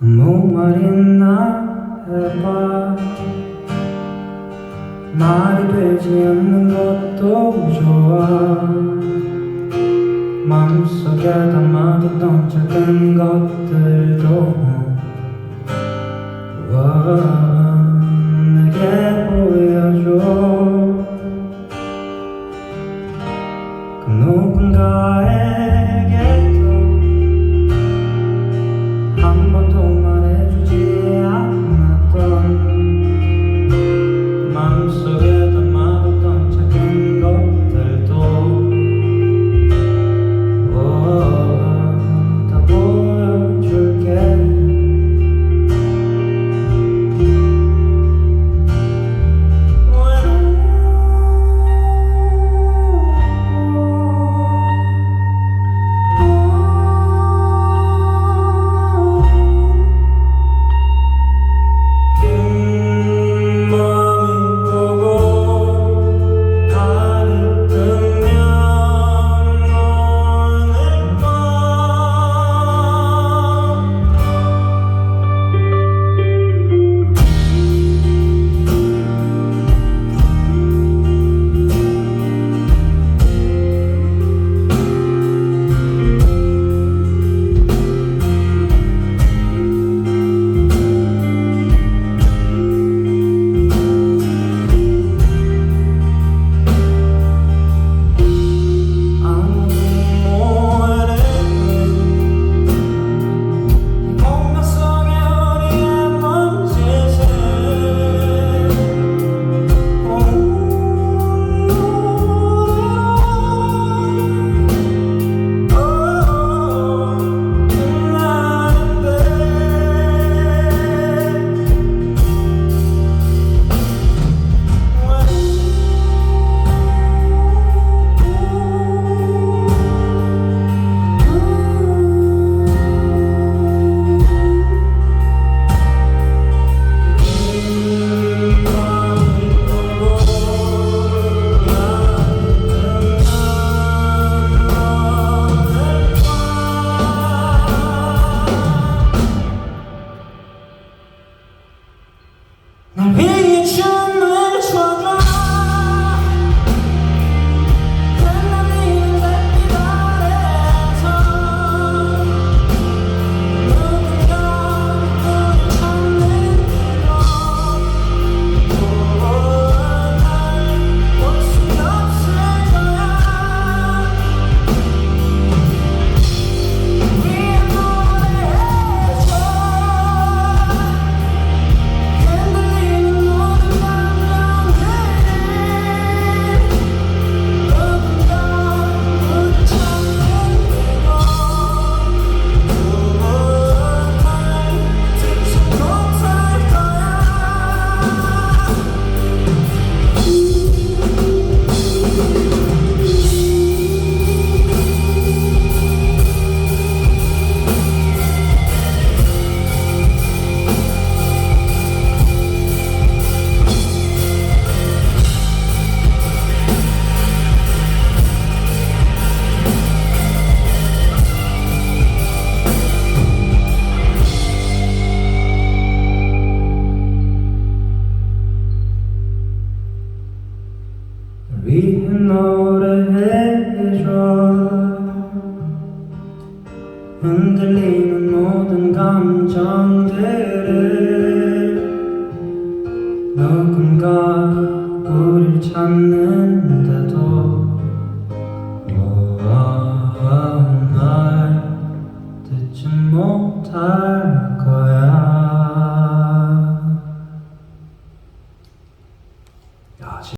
아무 말이나 해봐. 말이 되지 않는 것도 좋아. 마음속에 담아뒀던 작은 것들도 내게 보여줘. 그 누군가에게도 한 번도 말해주지 않았던 마음속에 담아뒀던 작은 것들도 다 보여줄게. 날 위해 춤을 춰줘. 흩날리는 햇빛 아래서 누군가 우릴 찾는 대로 날 볼 수 없을 거야. 위에 노래해줘. 위에 노래해줘. 흔들리는 모든 감정들을 누군가 우릴 찾는데도 날 듣지 못할 거야.